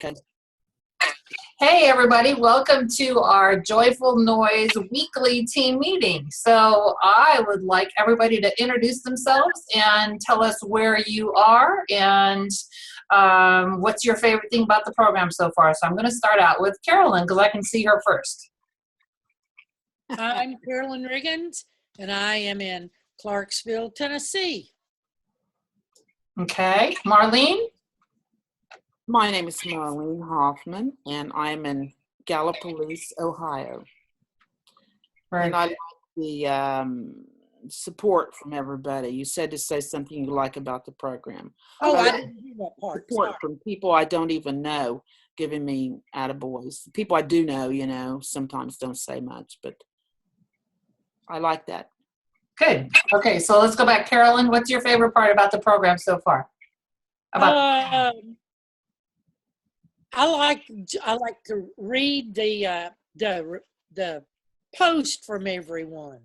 Okay. Hey everybody, welcome to our Joyful Noise weekly team meeting. So I would like everybody to introduce themselves and tell us where you are and what's your favorite thing about the program so far. So I'm going to start out with Carolyn because I can see her first. I'm Carolyn Riggins, and I am in Clarksville, Tennessee. Okay, Marlene? My name is Marlene Hoffman, and I'm in Gallipolis, Ohio. And I like the support from everybody. You said to say something you like about the program. Oh, I didn't hear that part. Support from people I don't even know, giving me attaboys. People I do know, sometimes don't say much, but I like that. Good. Okay, so let's go back. Carolyn, what's your favorite part about the program so far? I like to read the post from everyone.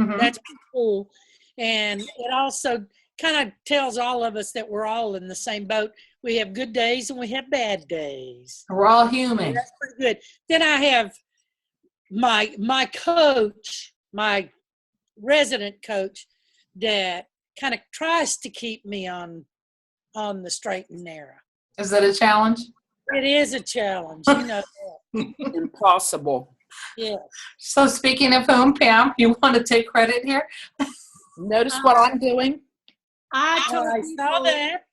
Mm-hmm. That's cool, and it also kind of tells all of us that we're all in the same boat. We have good days and we have bad days. We're all human. That's pretty good. Then I have my coach, my resident coach, that kind of tries to keep me on the straight and narrow. Is it a challenge? It is a challenge, you know. Impossible. Yeah. So speaking of whom, Pam, you want to take credit here? Notice what I'm doing? I saw that.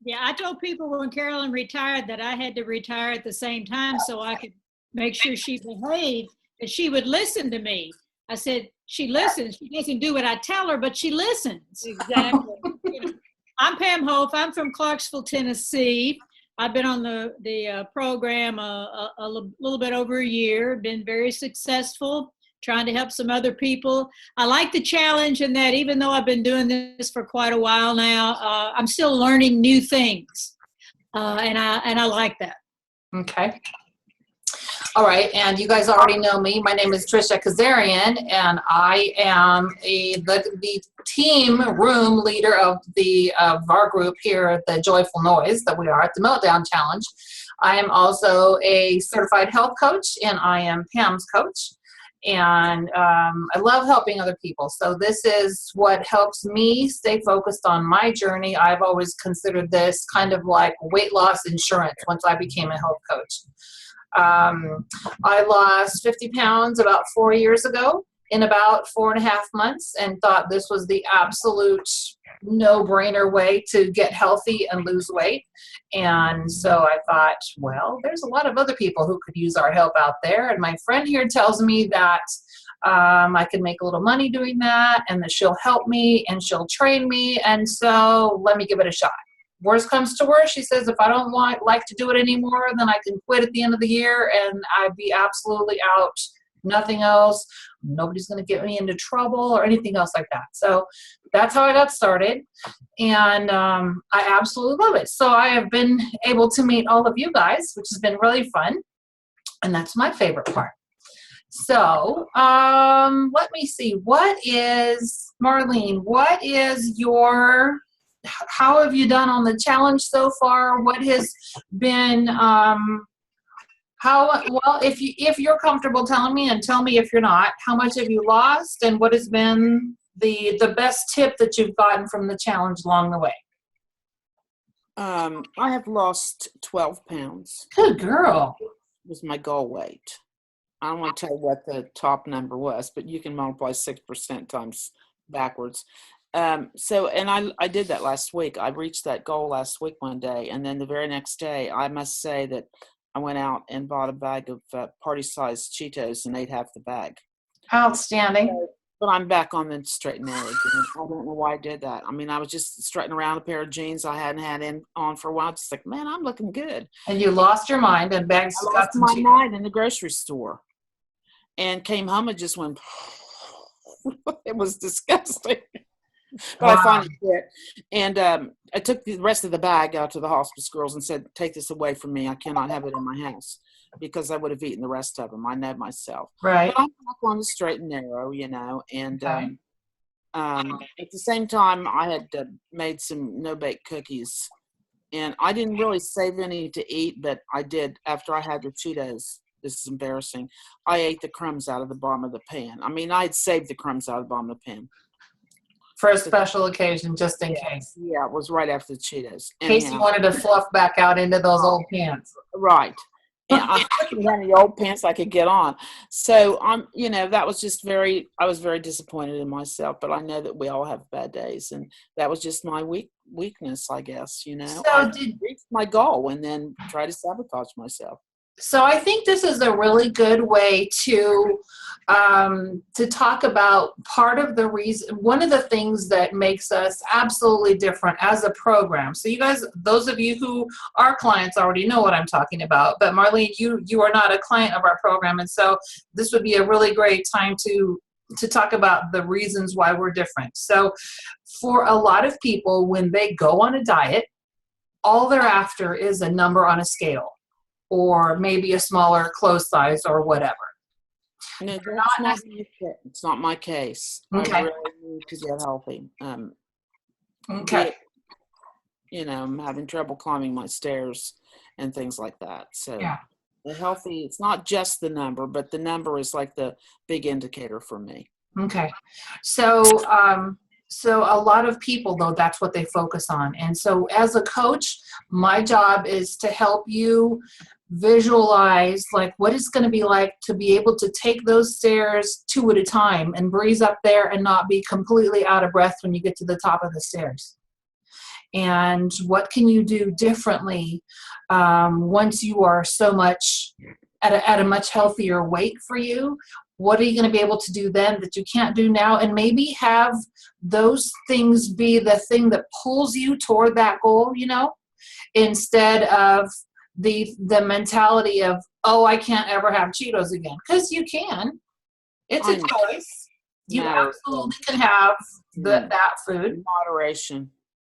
Yeah, I told people when Carolyn retired that I had to retire at the same time so I could make sure she behaved, that she would listen to me. I said, she listens. She doesn't do what I tell her, but she listens. Exactly. I'm Pam Hope. I'm from Clarksville, Tennessee. I've been on the program a little bit over a year, been very successful, trying to help some other people. I like the challenge in that even though I've been doing this for quite a while now, I'm still learning new things, and I like that. Okay. All right, and you guys already know me. My name is Trisha Kazarian, and I am the team room leader of our group here at the Joyful Noise that we are at the Meltdown Challenge. I am also a certified health coach, and I am Pam's coach. And I love helping other people. So this is what helps me stay focused on my journey. I've always considered this kind of like weight loss insurance once I became a health coach. I lost 50 pounds about 4 years ago in about 4.5 months and thought this was the absolute no-brainer way to get healthy and lose weight. And so I thought, well, there's a lot of other people who could use our help out there. And my friend here tells me that I can make a little money doing that and that she'll help me and she'll train me. And so let me give it a shot. Worst comes to worst, she says, if I don't like to do it anymore, then I can quit at the end of the year and I'd be absolutely out. Nothing else. Nobody's going to get me into trouble or anything else like that. So that's how I got started. And I absolutely love it. So I have been able to meet all of you guys, which has been really fun. And that's my favorite part. So let me see. Marlene, what is how have you done on the challenge so far? What has been, if you're comfortable telling me and tell me if you're not, how much have you lost and what has been the best tip that you've gotten from the challenge along the way? I have lost 12 pounds. Good girl. Was my goal weight. I don't want to tell you what the top number was, but you can multiply 6% times backwards. And I did that last week. I reached that goal last week one day. And then the very next day, I must say that I went out and bought a bag of party-sized Cheetos and ate half the bag. Outstanding. But I'm back on the straight and narrow again. I don't know why I did that. I mean, I was just strutting around a pair of jeans I hadn't had on for a while. Just like, man, I'm looking good. And you lost your mind and bags. I lost my mind in the grocery store. And came home and just went, it was disgusting. But wow. I finally did. And I took the rest of the bag out to the hospice girls and said, take this away from me. I cannot have it in my house because I would have eaten the rest of them. I know myself. Right. But I'm back on the straight and narrow, and at the same time, I had made some no-bake cookies and I didn't really save any to eat, but I did after I had the Cheetos. This is embarrassing. I ate the crumbs out of the bottom of the pan. I mean, I had saved the crumbs out of the bottom of the pan. For a special occasion, just in case. Yeah, it was right after the Cheetos. In case you Anyhow, wanted to fluff back out into those old pants. right. And I didn't have any old pants I could get on. So that was just I was very disappointed in myself, but I know that we all have bad days, and that was just my weakness, I guess, So I reached my goal and then try to sabotage myself. So I think this is a really good way to talk about part of the reason, one of the things that makes us absolutely different as a program. So you guys, those of you who are clients already know what I'm talking about, but Marlene, you are not a client of our program. And so this would be a really great time to talk about the reasons why we're different. So for a lot of people, when they go on a diet, all they're after is a number on a scale, or maybe a smaller clothes size or whatever. No, it's not my case. Okay. I really need to get healthy. Okay. I'm having trouble climbing my stairs and things like that. So Yeah. the healthy, it's not just the number, but the number is like the big indicator for me. Okay. So a lot of people, though, that's what they focus on. And so as a coach, my job is to help you visualize like what it's going to be like to be able to take those stairs 2 at a time and breeze up there and not be completely out of breath when you get to the top of the stairs. And what can you do differently once you are so much at a much healthier weight for you? What are you going to be able to do then that you can't do now? And maybe have those things be the thing that pulls you toward that goal, instead of the mentality of, oh, I can't ever have Cheetos again. Because you can. It's a choice. You absolutely can have that food. In moderation.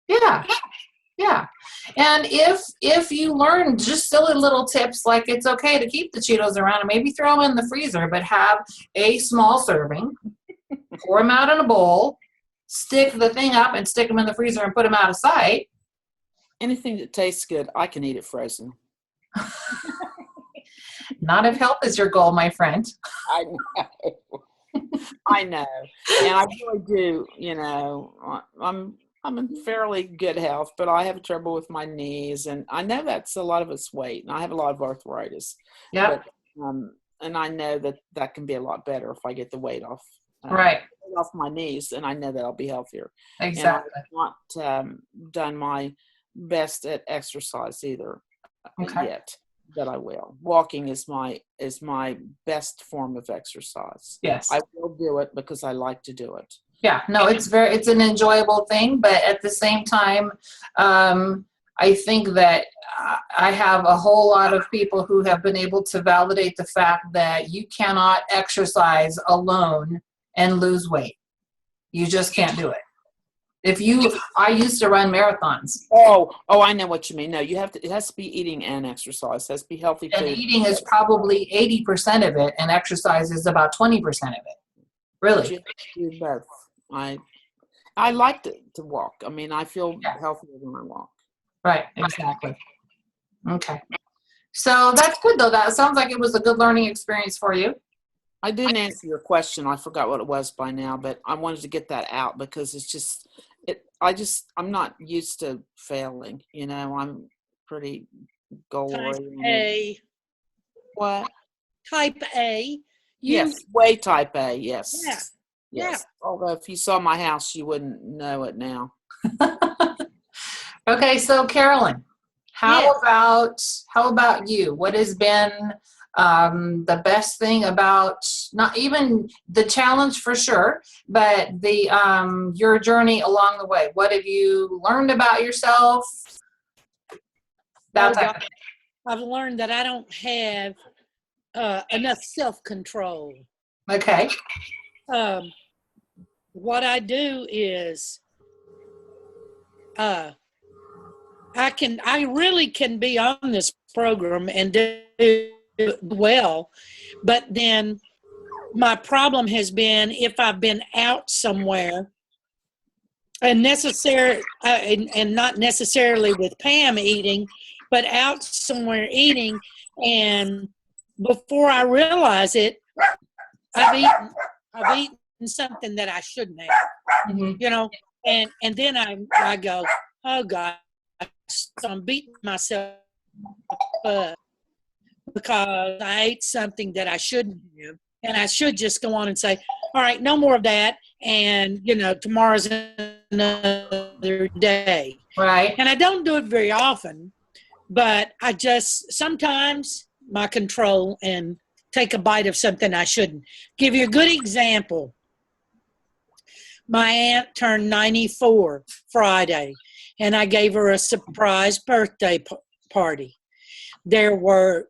Yeah. Yeah. And if you learn just silly little tips, like it's okay to keep the Cheetos around and maybe throw them in the freezer, but have a small serving, pour them out in a bowl, stick the thing up and stick them in the freezer and put them out of sight. Anything that tastes good, I can eat it frozen. Not if health is your goal, my friend. I know. I know. And I really do, I'm in fairly good health, but I have trouble with my knees, and I know that's a lot of it's weight, and I have a lot of arthritis. Yeah. And I know that can be a lot better if I get the weight off. Right. Off my knees, and I know that I'll be healthier. Exactly. And I've not done my best at exercise either yet, but I will. Walking is my best form of exercise. Yes. I will do it because I like to do it. Yeah, no, it's an enjoyable thing, but at the same time, I think that I have a whole lot of people who have been able to validate the fact that you cannot exercise alone and lose weight. You just can't do it. I used to run marathons. Oh, I know what you mean. No, it has to be eating and exercise. It has to be healthy food. And eating is probably 80% of it, and exercise is about 20% of it. Really. You do both. I like to walk. I mean, I feel healthier when I walk. Right, exactly. Okay. So that's good, though. That sounds like it was a good learning experience for you. I didn't answer your question. I forgot what it was by now, but I wanted to get that out because it's just, I'm not used to failing. I'm pretty goal-oriented. Type A. What? Type A. Yes, way type A, yes. Yeah. Yes. Yeah. Although if you saw my house, you wouldn't know it now. Okay, so Carolyn, how about you? What has been the best thing about, not even the challenge for sure, but the your journey along the way? What have you learned about yourself? That type of thing. I've learned that I don't have enough self-control. Okay. What I do is I really can be on this program and do well, but then my problem has been if I've been out somewhere and and not necessarily with Pam eating, but out somewhere eating, and before I realize it, I've eaten something that I shouldn't have, Mhm. you know, and then I go, oh God, so I'm beating myself up because I ate something that I shouldn't have, and I should just go on and say, all right, no more of that, and tomorrow's another day. Right. And I don't do it very often, but I just sometimes my control and take a bite of something I shouldn't. Give you a good example. My aunt turned 94 Friday, and I gave her a surprise birthday party. There were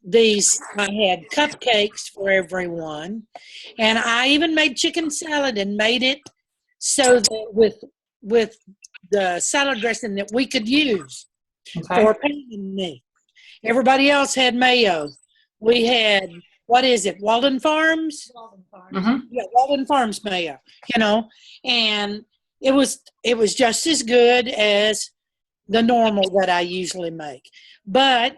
I had cupcakes for everyone, and I even made chicken salad and made it so that with the salad dressing that we could use Okay. for Pam and me. Everybody else had mayo. We had, what is it, Walden Farms? Mhm. Yeah, Walden Farms mayo, and it was just as good as the normal that I usually make. But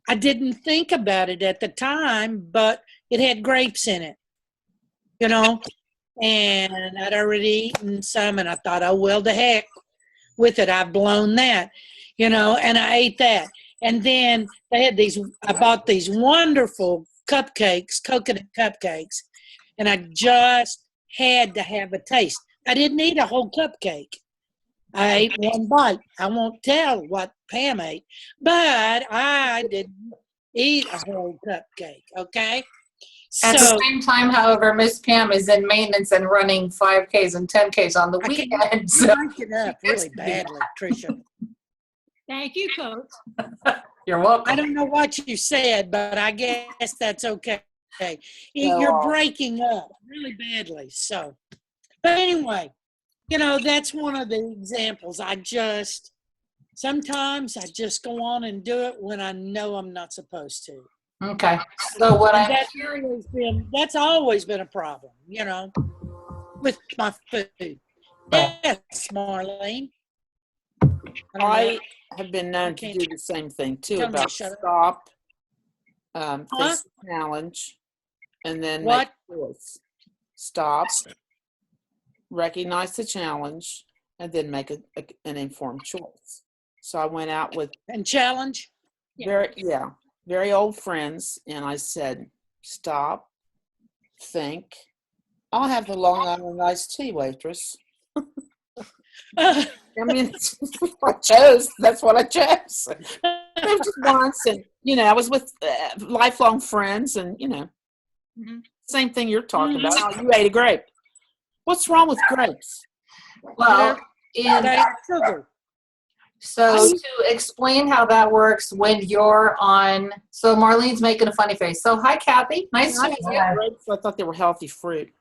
I didn't think about it at the time, but it had grapes in it, and I'd already eaten some, and I thought, oh, well, the heck with it. I've blown that, and I ate that. And then I bought these wonderful cupcakes, coconut cupcakes, and I just had to have a taste. I didn't eat a whole cupcake. I ate one bite. I won't tell what Pam ate, but I didn't eat a whole cupcake, okay? At the So same time, however, Miss Pam is in maintenance and running 5Ks and 10Ks on the I can't weekend. So break it up really badly, Tricia. Thank you, Coach. you're welcome. I don't know what you said, but I guess that's okay. So, You're breaking up really badly. So, but anyway, that's one of the examples. Sometimes I just go on and do it when I know I'm not supposed to. Okay. So what And I'm that's always been a problem, with my food. Yes, Marlene. I have been known to can't- do the same thing too, Tell me to about shut up. stop, Huh? face the challenge, and then What? make a choice. Stop, recognize the challenge, and then make an informed choice. So I went out with And challenge? very old friends, and I said, stop, think. I'll have the Long Island iced tea, waitress. I mean, I chose. That's what I chose. It was just once, and I was with lifelong friends, and Mhm. same thing you're talking about. Oh, you ate a grape. What's wrong with grapes? well, in They have sugar. So to explain how that works when you're on, so Marlene's making a funny face. So hi, Kathy. Nice to meet you. Grapes, I thought they were healthy fruit.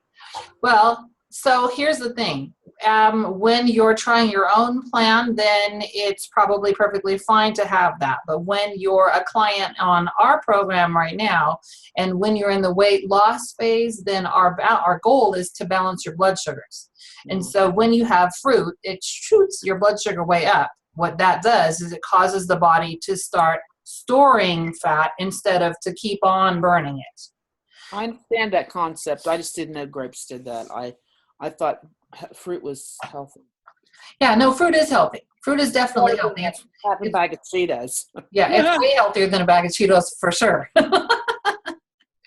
Well, so here's the thing. When you're trying your own plan, then it's probably perfectly fine to have that. But when you're a client on our program right now, and when you're in the weight loss phase, then our goal is to balance your blood sugars. And so when you have fruit, it shoots your blood sugar way up. What that does is it causes the body to start storing fat instead of to keep on burning it. I understand that concept. I just didn't know grapes did that. I thought fruit was healthy. Yeah, no, fruit is healthy. Fruit is definitely healthy. Half a bag of Cheetos. Yeah, it's way healthier than a bag of Cheetos for sure.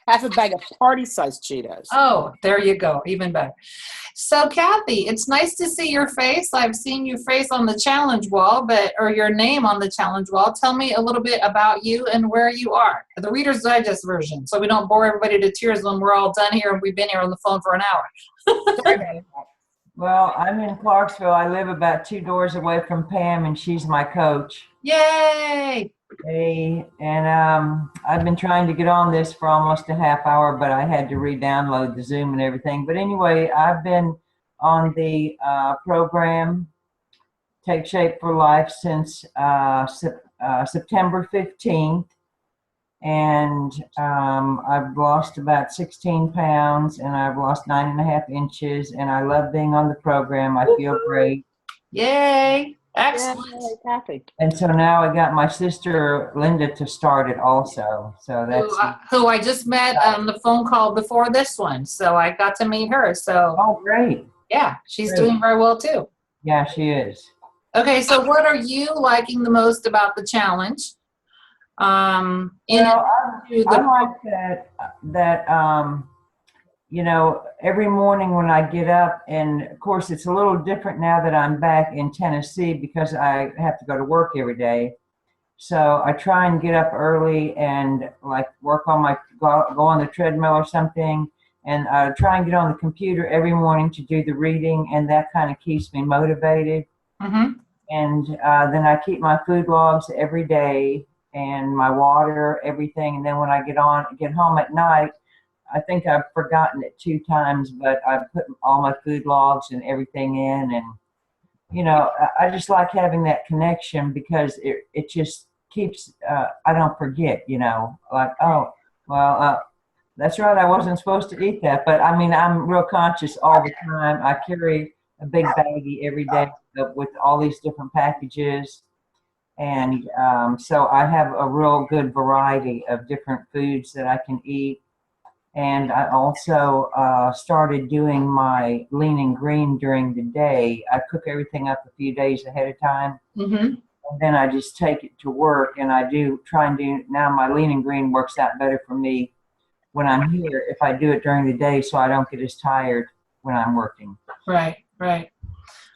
Half a bag of party-sized Cheetos. Oh, there you go. Even better. So, Kathy, it's nice to see your face. I've seen your face on the challenge wall, or your name on the challenge wall. Tell me a little bit about you and where you are. The Reader's Digest version, so we don't bore everybody to tears when we're all done here and we've been here on the phone for an hour. Well, I'm in Clarksville. I live about 2 doors away from Pam, and she's my coach. Yay! Hey, and I've been trying to get on this for almost a half hour, but I had to re-download the Zoom and everything. But anyway, I've been on the program Take Shape for Life since September 15th. and I've lost about 16 pounds, and I've lost 9.5 inches, and I love being on the program. I feel great. Yay. Excellent. Yay, Kathy. And so now I got my sister Linda to start it also. So that's Who I just met on the phone call before this one. So I got to meet her. So oh great. yeah, she's Great. doing very well too. Yeah, she is. Okay, so what are you liking the most about the challenge? In Well, addition to I the- like that you know, every morning when I get up, and of course it's a little different now that I'm back in Tennessee because I have to go to work every day. So I try and get up early and like work on go on the treadmill or something, and I try and get on the computer every morning to do the reading, and that kind of keeps me motivated. Mhm. And then I keep my food logs every day and my water, everything. And then when I get home at night, I think I've forgotten it 2 times, but I put all my food logs and everything in. And, you know, I just like having that connection because it just keeps, I don't forget, you know, like, oh, well, that's right, I wasn't supposed to eat that. But I mean, I'm real conscious all the time. I carry a big baggie every day with all these different packages. And so I have a real good variety of different foods that I can eat. And I also started doing my lean and green during the day. I cook everything up a few days ahead of time. Mhm. And then I just take it to work, and I do try and do, now my lean and green works out better for me when I'm here if I do it during the day so I don't get as tired when I'm working. Right, right.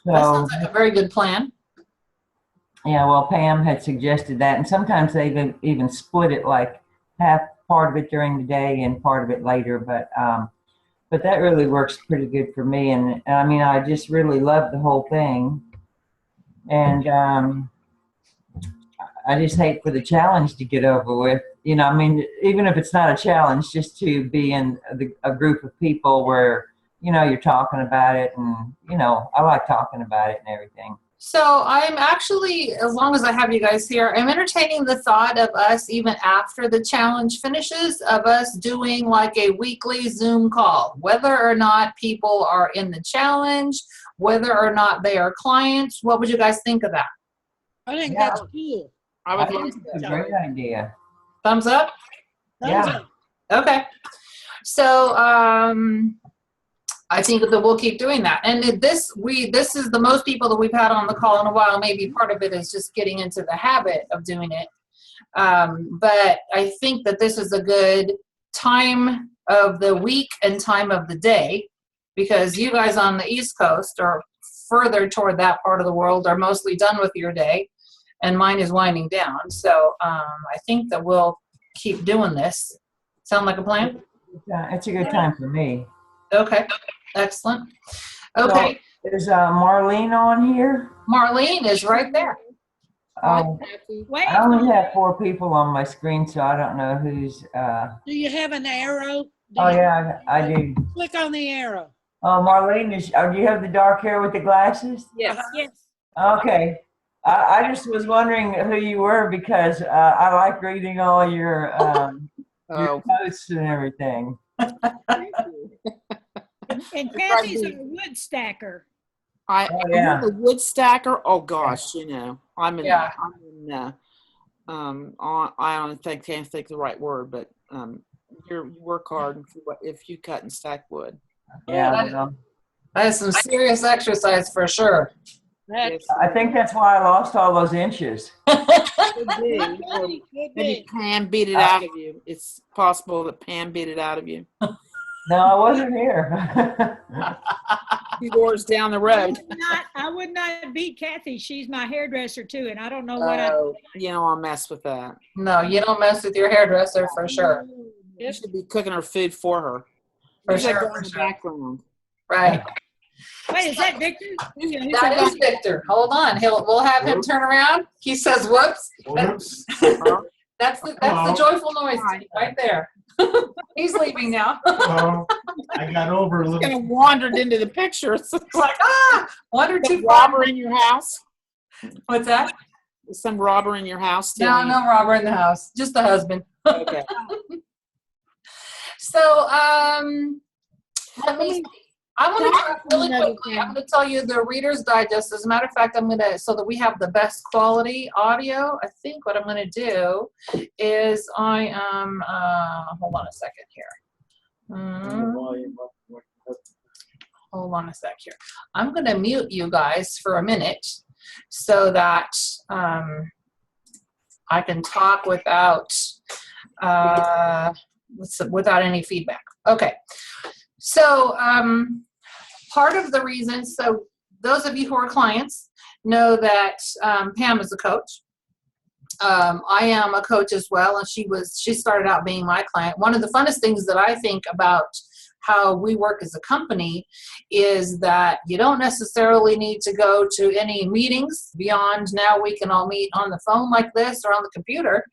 So, That sounds like a very good plan. yeah, well, Pam had suggested that, and sometimes they even split it, like half part of it during the day and part of it later. But that really works pretty good for me, and I mean, I just really love the whole thing, and I just hate for the challenge to get over with. You know, I mean, even if it's not a challenge, just to be in a group of people where, you know, you're talking about it, and, you know, I like talking about it and everything. So I'm actually, as long as I have you guys here, I'm entertaining the thought of us, even after the challenge finishes, of us doing like a weekly Zoom call, whether or not people are in the challenge, whether or not they are clients. What would you guys think of that? I think Yeah. that's cool. I I would think love it's that. a great idea. Thumbs up? Thumbs Yeah. up. Okay. So I think that we'll keep doing that. And this is the most people that we've had on the call in a while. Maybe part of it is just getting into the habit of doing it. But I think that this is a good time of the week and time of the day, because you guys on the East Coast or further toward that part of the world are mostly done with your day, and mine is winding down. So I think that we'll keep doing this. Sound like a plan? It's a good time for me. Okay, excellent. Okay, So, is Marlene on here? Marlene is right there. Oh, Wait, I only have 4 people on my screen, so I don't know who's. Do you have an arrow? Oh yeah, I do. Click on the arrow. Oh, Marlene, do you have the dark hair with the glasses? Yes. yes. Okay. I just was wondering who you were because I like reading all your Oh, posts and everything. thank you. And Kathy's a wood stacker. I Oh, yeah. you're the wood stacker. Oh gosh, you know, I'm in. Yeah. I don't think can't think the right word, but you work hard if you cut and stack wood. Yeah, that- well, That is some serious exercise for sure. That's I think that's why I lost all those inches. Could be. could Or be, could maybe be. Pam beat it out of you. It's possible that Pam beat it out of you. No, I wasn't here. Few doors down the road. I would not beat Kathy. She's my hairdresser too, and I don't know what Oh, you know, I'll mess with that. No, you don't mess with your hairdresser for sure. You should be cooking her food for her. For Who's that sure, guy for in the sure. background? Right. Wait, is that Victor? Who's That that is Victor. Hold on. We'll have him turn around. He says, "Whoops." Whoops. That's the joyful noise right there. He's leaving now. Well, I got over a Kind little. of wandered into the picture. It's Like, one or two some robber in your house. What's that? Is some robber in your house? No, stealing- no robber in the house. Just the husband. Okay. So, let me me- see. I want to Can I talk really another quickly. thing? I'm going to tell you the Reader's Digest. As a matter of fact, I'm going to, so that we have the best quality audio, I think what I'm going to do is I am, hold on a second here. Hold on a sec here. I'm going to mute you guys for a minute so that I can talk without without any feedback. Okay. So part of the reason, so those of you who are clients know that Pam is a coach. I am a coach as well, and she started out being my client. One of the funnest things that I think about how we work as a company is that you don't necessarily need to go to any meetings beyond now we can all meet on the phone like this or on the computer,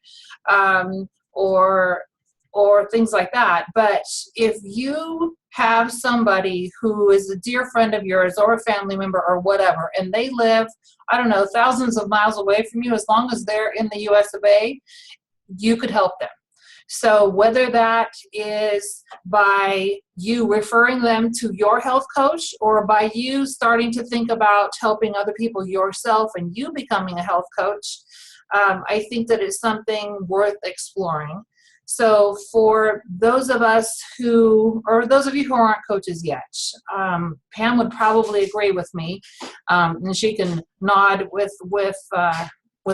or things like that. But if you have somebody who is a dear friend of yours or a family member or whatever, and they live, I don't know, thousands of miles away from you, as long as they're in the US of A, you could help them. So whether that is by you referring them to your health coach or by you starting to think about helping other people yourself and you becoming a health coach, I think that it's something worth exploring. So for those of us who, or those of you who aren't coaches yet, Pam would probably agree with me, and she can nod with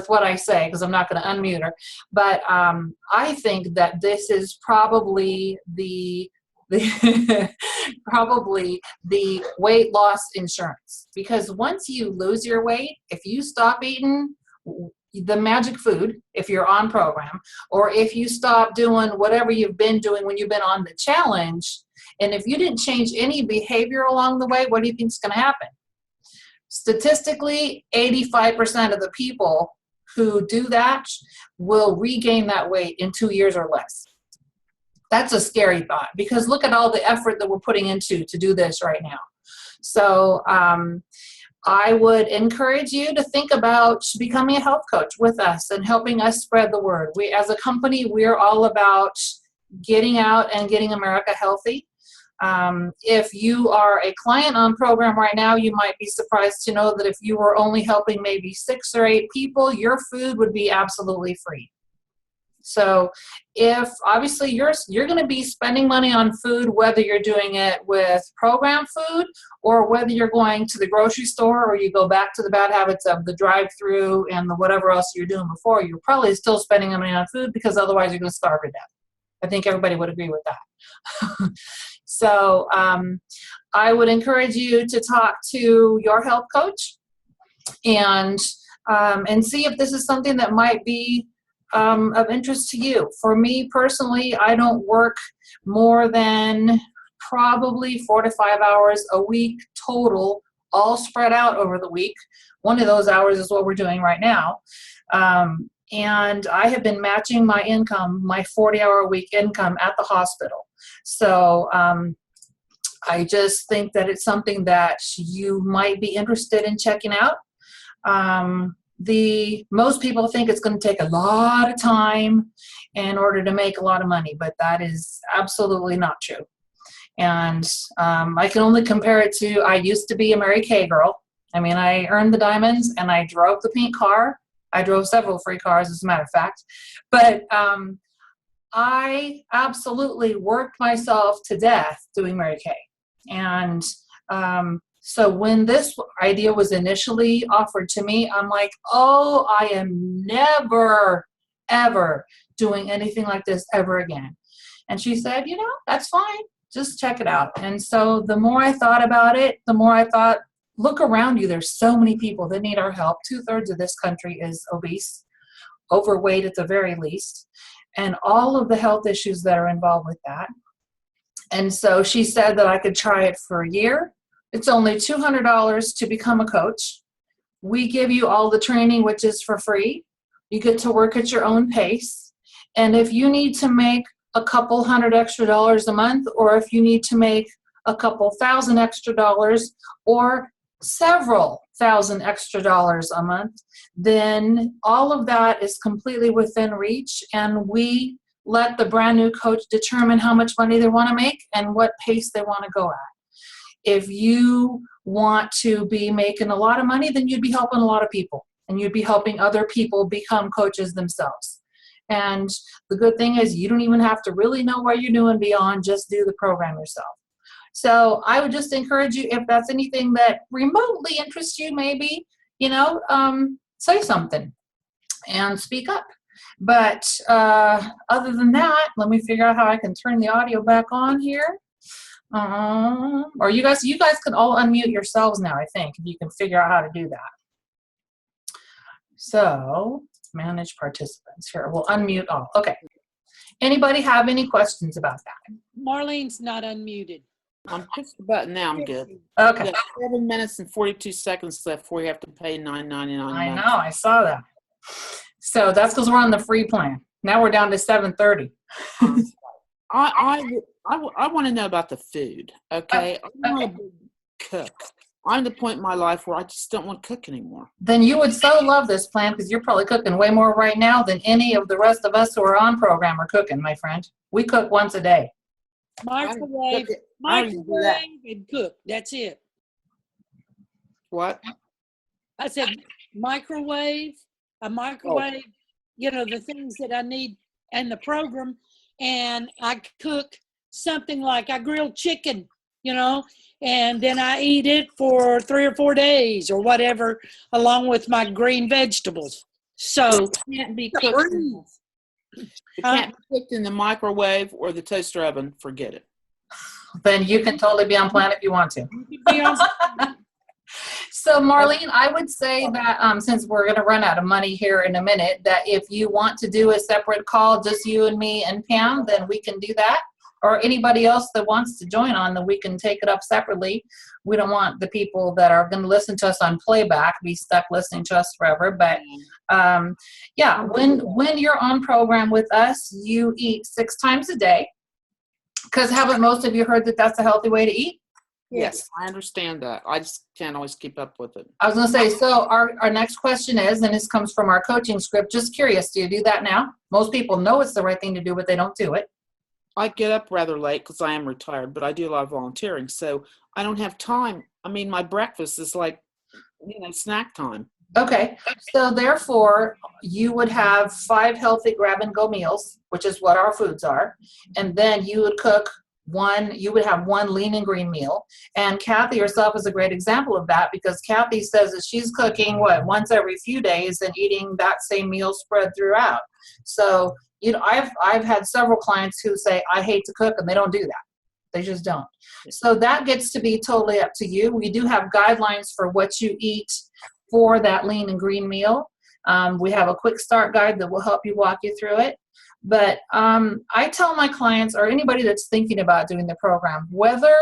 what I say, because I'm not going to unmute her. But I think that this is probably the probably the weight loss insurance, because once you lose your weight, if you stop eating the magic food, if you're on program, or if you stop doing whatever you've been doing when you've been on the challenge, and if you didn't change any behavior along the way, what do you think is going to happen? Statistically, 85% of the people who do that will regain that weight in 2 years or less. That's a scary thought, because look at all the effort that we're putting into to do this right now. So I would encourage you to think about becoming a health coach with us and helping us spread the word. We, as a company, we're all about getting out and getting America healthy. If you are a client on program right now, you might be surprised to know that if you were only helping maybe 6 or 8 people, your food would be absolutely free. So if obviously you're going to be spending money on food, whether you're doing it with program food or whether you're going to the grocery store or you go back to the bad habits of the drive-through and the whatever else you're doing before, you're probably still spending money on food, because otherwise you're going to starve to death. I think everybody would agree with that. So I would encourage you to talk to your health coach and see if this is something that might be of interest to you. For me personally, I don't work more than probably 4 to 5 hours a week total, all spread out over the week. One of those hours is what we're doing right now. And I have been matching my income, my 40-hour-a-week income at the hospital. So I just think that it's something that you might be interested in checking out. Most people think it's going to take a lot of time in order to make a lot of money, but that is absolutely not true. And I can only compare it to, I used to be a Mary Kay girl. I mean, I earned the diamonds and I drove the pink car. I drove several free cars, as a matter of fact. But I absolutely worked myself to death doing Mary Kay. And so when this idea was initially offered to me, I'm like, oh, I am never, ever doing anything like this ever again. And she said, you know, that's fine. Just check it out. And so the more I thought about it, the more I thought, look around you. There's so many people that need our help. 2/3 of this country is obese, overweight at the very least, and all of the health issues that are involved with that. And so she said that I could try it for a year. It's only $200 to become a coach. We give you all the training, which is for free. You get to work at your own pace. And if you need to make a couple $100 extra a month, or if you need to make a couple $1,000 extra or several $1,000 extra a month, then all of that is completely within reach. And we let the brand new coach determine how much money they want to make and what pace they want to go at. If you want to be making a lot of money, then you'd be helping a lot of people, and you'd be helping other people become coaches themselves. And the good thing is you don't even have to really know what you're doing beyond just do the program yourself. So I would just encourage you, if that's anything that remotely interests you, maybe, say something and speak up. But other than that, let me figure out how I can turn the audio back on here. Or you guys can all unmute yourselves now, I think, if you can figure out how to do that. So manage participants here. We'll unmute all. Okay. Anybody have any questions about that? Marlene's not unmuted. I'm push the button now. I'm good. Okay. We got 7 minutes and 42 seconds left before you have to pay $9.99. I know, I saw that. So that's because we're on the free plan. Now we're down to 7:30. I want to know about the food. Okay, I'm not a big cook. I'm at the point in my life where I just don't want to cook anymore. Then you would so love this plan because you're probably cooking way more right now than any of the rest of us who are on program are cooking, my friend. We cook once a day. Microwave, I already do that. and cook. That's it. What? I said a microwave, the things that I need in the program. And I cook something like I grill chicken, and then I eat it for 3 or 4 days or whatever, along with my green vegetables. So It can't be cooked. It can't be cooked in the microwave or the toaster oven. Forget it. Then you can totally be on plan if you want to. So Marlene, I would say that since we're going to run out of money here in a minute, that if you want to do a separate call, just you and me and Pam, then we can do that. Or anybody else that wants to join on, then we can take it up separately. We don't want the people that are going to listen to us on playback be stuck listening to us forever. But when you're on program with us, you eat 6 times a day. Because haven't most of you heard that that's a healthy way to eat? Yes, I understand that. I just can't always keep up with it. I was going to say, so our next question is, and this comes from our coaching script, just curious, do you do that now? Most people know it's the right thing to do, but they don't do it. I get up rather late because I am retired, but I do a lot of volunteering, so I don't have time. I mean, my breakfast is like, snack time. Okay, so therefore, you would have 5 healthy grab-and-go meals, which is what our foods are, and then you would cook you would have 1 lean and green meal. And Kathy herself is a great example of that because Kathy says that she's cooking, once every few days and eating that same meal spread throughout. So, I've had several clients who say, I hate to cook, and they don't do that. They just don't. So that gets to be totally up to you. We do have guidelines for what you eat for that lean and green meal. We have a quick start guide that will help you walk you through it. But I tell my clients or anybody that's thinking about doing the program, whether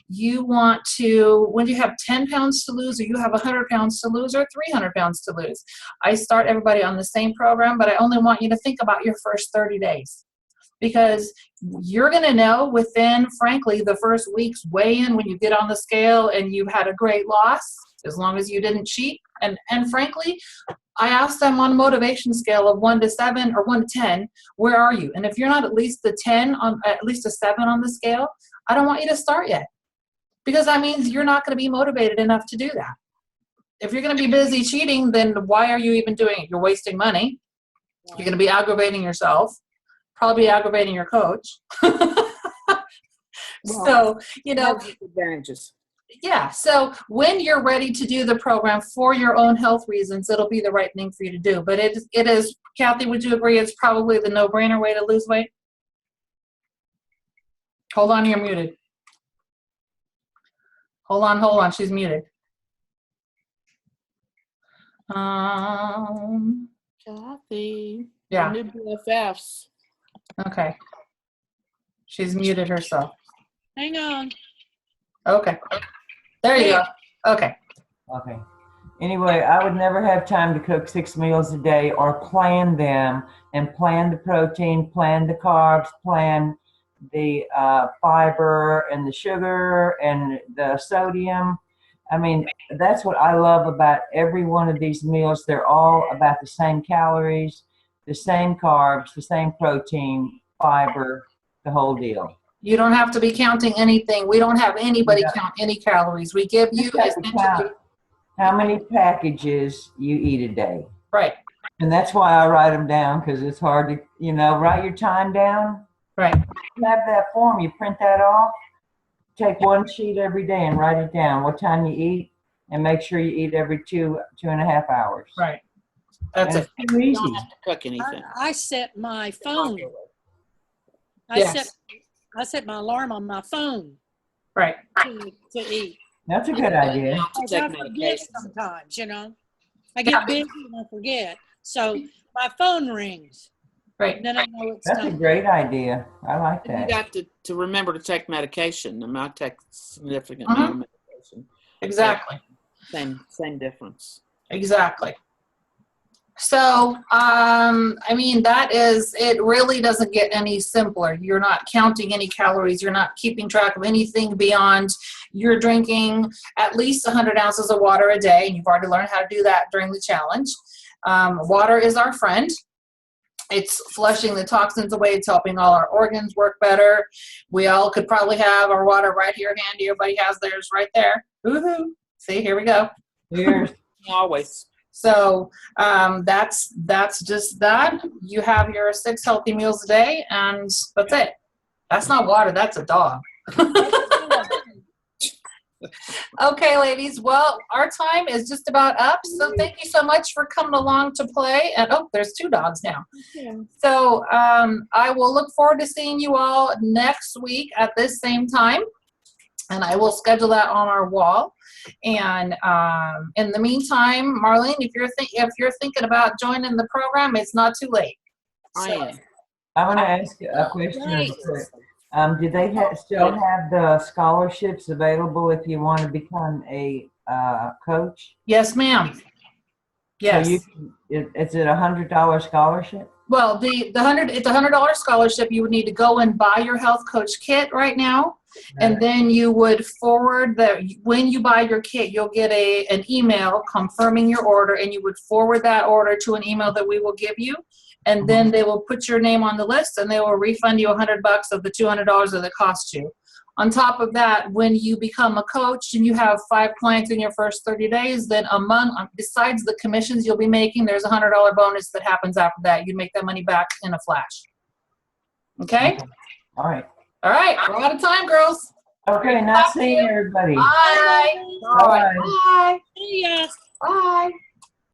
you want to, when you have 10 pounds to lose or you have 100 pounds to lose or 300 pounds to lose, I start everybody on the same program, but I only want you to think about your first 30 days. Because you're going to know within, frankly, the first week's weigh-in when you get on the scale and you've had a great loss, as long as you didn't cheat. And frankly, I asked them on a motivation scale of 1 to 7 or 1 to 10, where are you? And if you're not at least at least a 7 on the scale, I don't want you to start yet. Because that means you're not going to be motivated enough to do that. If you're going to be busy cheating, then why are you even doing it? You're wasting money. You're going to be aggravating yourself, probably aggravating your coach. So, advantages. Yeah. So when you're ready to do the program for your own health reasons, it'll be the right thing for you to do. But it is, Kathy, would you agree it's probably the no-brainer way to lose weight? Hold on, you're muted. Hold on. She's muted. Kathy. Yeah. New BFFs. Okay. She's muted herself. Hang on. Okay. There you go. Okay. Okay. Anyway, I would never have time to cook 6 meals a day or plan them and plan the protein, plan the carbs, plan the fiber and the sugar and the sodium. I mean, that's what I love about every one of these meals. They're all about the same calories, the same carbs, the same protein. fiber, the whole deal. You don't have to be counting anything. We don't have anybody Yeah. count any calories. We give you You have to essentially, count how many packages you eat a day. right, And that's why I write them down, because it's hard to, write your time down. right. You have that form, you print that off, take one sheet every day and write it down, what time you eat, and make sure you eat every 2.5 hours. Right. That's And it. it's too You easy. don't have to cook anything. I set my phone. Yes. I set my alarm on my phone Right. to eat. That's a good idea. To Because I take forget medication. sometimes, I Yeah. get busy and I forget. So my phone rings. Right. And then I know it's That's a time. great idea. I like You that. got to remember to take medication. I mean, I take significant Mhm. amount of medication. Exactly. Same difference. Exactly. So, I mean, it really doesn't get any simpler. You're not counting any calories. You're not keeping track of anything beyond you're drinking at least 100 ounces of water a day. And you've already learned how to do that during the challenge. Water is our friend. It's flushing the toxins away. It's helping all our organs work better. We all could probably have our water right here handy. Everybody has theirs right there. Woohoo. See, here we go. Cheers. Always. So that's just that. You have your 6 healthy meals a day, and that's it. That's not water. That's a dog. Okay, ladies. Well, our time is just about up. So thank you so much for coming along to play. And oh, there's 2 dogs now. So I will look forward to seeing you all next week at this same time. And I will schedule that on our wall. And in the meantime, Marlene, if you're thinking about joining the program, it's not too late. I am. I want to ask you a question. Right. Do they still have the scholarships available if you want to become a coach? Yes, ma'am. Yes. So is it $100 scholarship? Well, it's a $100 scholarship. You would need to go and buy your health coach kit right now. And then you would forward when you buy your kit, you'll get an email confirming your order, and you would forward that order to an email that we will give you. And then they will put your name on the list, and they will refund you $100 of the $200 that it cost you. On top of that, when you become a coach and you have 5 clients in your first 30 days, then besides the commissions you'll be making, there's a $100 bonus that happens after that. You make that money back in a flash. Okay? All right. All right. We're out of time, girls. Okay, nice seeing everybody. Bye. Bye. Bye. See ya. Bye.